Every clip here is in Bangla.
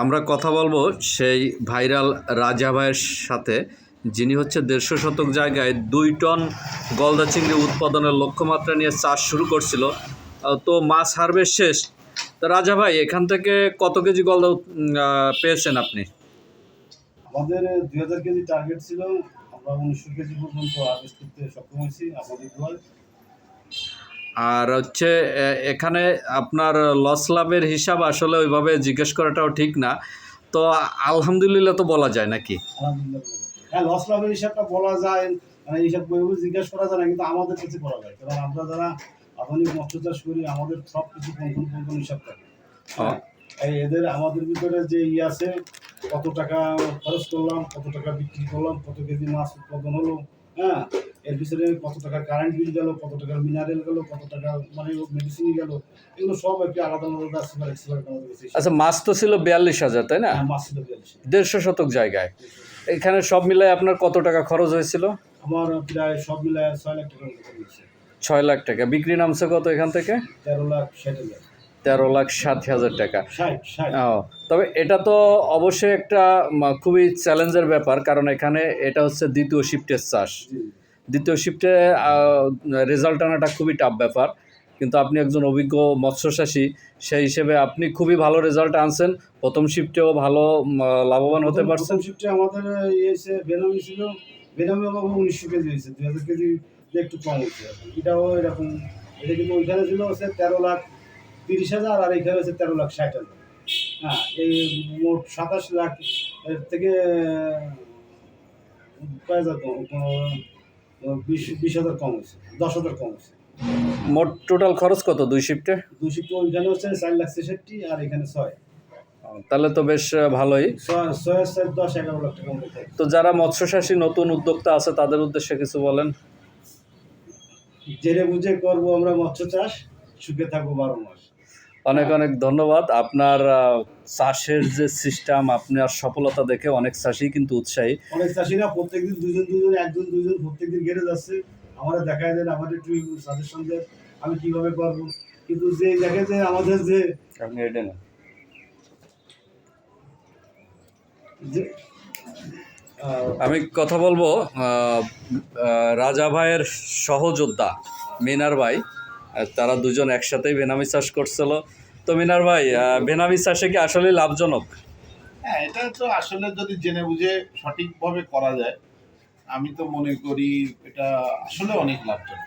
আমরা কথা বলবো সেই ভাইরাল রাজা ভাইয়ের সাথে, যিনি হচ্ছে 150 শতক জায়গায় 2 টন গলদা চিংড়ি উৎপাদনের লক্ষ্যমাত্রা নিয়ে চাষ শুরু করছিল। তো মাছ হারভেস্ট শেষ। তো রাজা ভাই, এখান থেকে কত কেজি গলদা পেয়েছেন আপনি? আমাদের 2000 কেজি টার্গেট ছিল, আমরা 1900 কেজি পর্যন্ত হারভেস্ট করতে সক্ষম হয়েছি আমাদের দোয়ায়। আর হচ্ছে এখানে আপনার লস লাভের হিসাব আসলে ওইভাবে জিজ্ঞেস করাটাও ঠিক না, তো আলহামদুলিল্লাহ তো বলা যায় নাকি? আলহামদুলিল্লাহ। হ্যাঁ, লস লাভের হিসাবটা বলা যায়, মানে হিসাব বইগুলো জিজ্ঞেস করা যায় না, কিন্তু আমাদের কাছে করা যায়, কারণ আমরা যারা আধুনিক মৎস্য চাষ করি আমাদের সব কিছু কোন হিসাব থাকে। হ্যাঁ, এই এদের আমাদের ভিতরে যে আছে, কত টাকা খরচ করলাম, কত টাকা বিক্রি করলাম, কত কেজি মাছ উৎপাদন হলো, হ্যাঁ, এর পিছনে কত টাকা কারেন্ট বিল গেল, কত টাকার মিনারেল গেল, কত টাকা মানে মেডিসিন গেল, এগুলো সব একটি আলাদা আলাদা সুপার এক্সপার্ট আমাদের কাছে। আচ্ছা, মাছ তো ছিল 42,000, তাই না? হ্যাঁ, মাছ ছিল 42। 150 শতক জায়গায় এখানে সব মিলাই আপনার কত টাকা খরচ হয়েছিল? আমার প্রায় সব মিলায় 6 লাখ টাকার মতো হয়েছে। 6 লাখ টাকা। বিক্রি নামছে কত এখান থেকে? 13,60,000। 13,60,000 টাকা। 60। ও, তবে এটা তো অবশ্যই একটা খুবই চ্যালেঞ্জের ব্যাপার, কারণ এখানে এটা হচ্ছে দ্বিতীয় শিফটের চাষ। জি। দ্বিতীয় শিফটে রেজাল্ট আনাটা খুবই টাফ ব্যাপার, কিন্তু আপনি একজন অভিজ্ঞ মৎস্যচাষী, সেই হিসেবে আপনি খুবই ভালো রেজাল্ট আনছেন। প্রথম শিফটেও ভালো লাভবান হতে পারছেন। প্রথম শিফটে আমাদের এসে বেনামি ছিল, বেনামি বাবু 1900 কেজি হয়েছে, 2000 কেজি একটু কম হচ্ছে। এটাও এরকম, এটা কিন্তু ওইখানে ছিল হচ্ছে 13,30,000, আর এইখানে হচ্ছে 13,60,000। হ্যাঁ, এই মোট 27 লাখ এর থেকে কয় হাজার কম, 20,000 কম হয়েছে, 10,000 কম হয়েছে। মোট টোটাল খরচ কত 2 শিফটে? 2 শিফটে ওইখানে হচ্ছে 4,66,000 আর এখানে 6। তাহলে তো বেশ ভালোই। 10-11 লাখ টাকা মতো। তো যারা মৎস্যচাষী নতুন উদ্যোক্তা আছে তাদের উদ্দেশ্যে কিছু বলেন। জেনে বুঝে করবো আমরা মৎস্য চাষ, সুখে থাকবো 12 মাস। অনেক অনেক ধন্যবাদ। আপনার চাষের যে সিস্টেম, আপনার সফলতা দেখে অনেক চাষি কিন্তু উৎসাহী। অনেক চাষিরা প্রত্যেকদিন দুজন, একজন দুজন প্রত্যেকদিন গেড়ে যাচ্ছে, আমাদের দেখায় দেন, আমাদের একটু সাজেশন দেন আমি কিভাবে করবো, কিন্তু যে দেখে যে আমাদের যে আমি কথা বলবো রাজা ভাইয়ের সহযোদ্ধা মিনার ভাই। তারা দুজন একসাথেই বেনামি চাষ করছিল। তো মিনার ভাই, বেনামি চাষে কি আসলে লাভজনক? হ্যাঁ, এটা তো আসলে যদি জেনে বুঝে সঠিকভাবে করা যায়, আমি তো মনে করি এটা আসলে অনেক লাভজনক,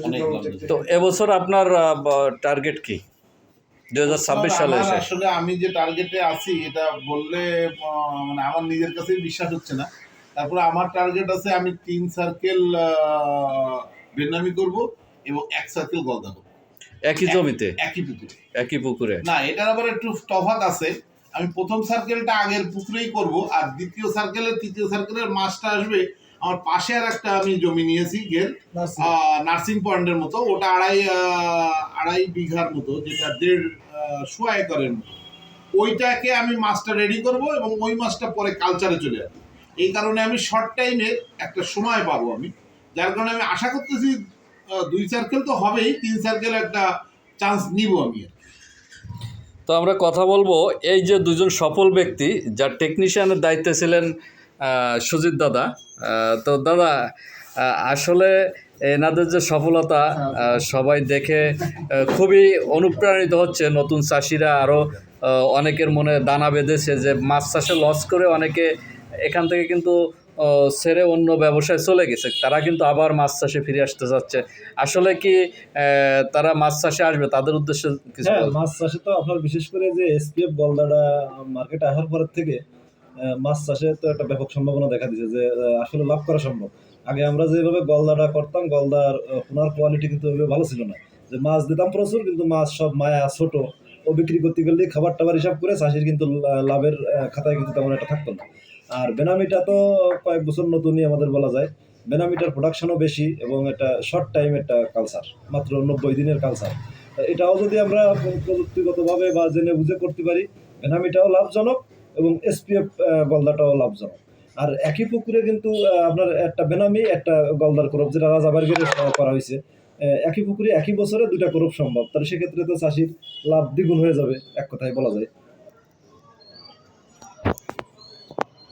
অনেক লাভজনক। তো এবছর আপনার টার্গেট কি 2026 সালে আমার এসে? আসলে আমি যে টার্গেটে আছি এটা বললে মানে আমার নিজের কাছেই বিশ্বাস হচ্ছে না। তারপরে আমার টার্গেট আছে, আমি 3 সার্কেল বেনামি করব এবং 1 সার্কেল গলদা করব। একই জমিতে, একই পুকুরে। একই পুকুরে? না, এটার আবার একটু তফাৎ আছে। আমি প্রথম সার্কেলটা আগের পুকুরেই করব, আর দ্বিতীয় সার্কেলের তৃতীয় সার্কেলের মাছটা আসবে আমার পাশে। আর একটা আমি জমি নিয়েছি গেল নার্সিং পয়েন্টের মতো, ওটা আড়াই বিঘার মতো, যেটা 1.5 একরের মতো। ওইটাকে আমি মাছটা রেডি করব এবং ওই মাছটা পরে কালচারে চলে যাবে। এই কারণে আমি শর্ট টাইমে একটা সময় পাবো আমি, যার কারণে আমি আশা করতেছি 2 সার্কেল তো হবেই, 3 সার্কেল একটা চান্স নিব আমি। তো আমরা কথা বলবো এই যে দুজন সফল ব্যক্তি, যার টেকনিশিয়ানের দায়িত্বে ছিলেন সুজিত দাদা। তো দাদা, আসলে এনাদের যে সফলতা সবাই দেখে খুবই অনুপ্রাণিত হচ্ছে। নতুন চাষিরা আরও অনেকের মনে দানা বেঁধেছে যে মাছ চাষে লস করে অনেকে এখান থেকে কিন্তু ছেড়ে অন্য ব্যবসায় চলে গেছে, তারা কিন্তু আবার মাছ চাষে ফিরে আসতে চাচ্ছে। আসলে কি তারা মাছ চাষে আসবে? তাদের উদ্দেশ্যে কিছু হ্যাঁ, বলুন। মাছ চাষে তো আপনার বিশেষ করে যে এসপিএফ গলদাটা মার্কেটে আসার পরের থেকে মাছ চাষে তো একটা ব্যাপক সম্ভাবনা দেখা দিয়েছে যে আসলে লাভ করা সম্ভব। আগে আমরা যেভাবে গলদাটা করতাম, গলদার পোনার কোয়ালিটি কিন্তু ওইভাবে ভালো ছিল না, যে মাছ দিতাম প্রচুর কিন্তু মাছ সব মায়া ছোট, ও বিক্রি করতে গেলে খাবার টাবার হিসাব করে চাষির কিন্তু লাভের খাতায় কিন্তু তেমন একটা থাকতো না। আর বেনামিটা তো কয়েক বছর নতুনই আমাদের বলা যায়। বেনামিটার প্রোডাকশনও বেশি এবং এটা শর্ট টাইম একটা কালচার, মাত্র 90 দিনের কালচার। এটাও যদি আমরা প্রযুক্তিগতভাবে বা জেনে বুঝে করতে পারি, বেনামিটাও লাভজনক এবং এসপিএফ গলদাটাও লাভজনক। আর একই পুকুরে কিন্তু আপনার একটা বেনামি একটা গলদার ক্রপ, যেটা রাজাবাড়ির করা হয়েছে, একই পুকুরে একই বছরে 2টা ক্রপ সম্ভব। তাহলে সেক্ষেত্রে তো চাষির লাভ দ্বিগুণ হয়ে যাবে, এক কথায় বলা যায়।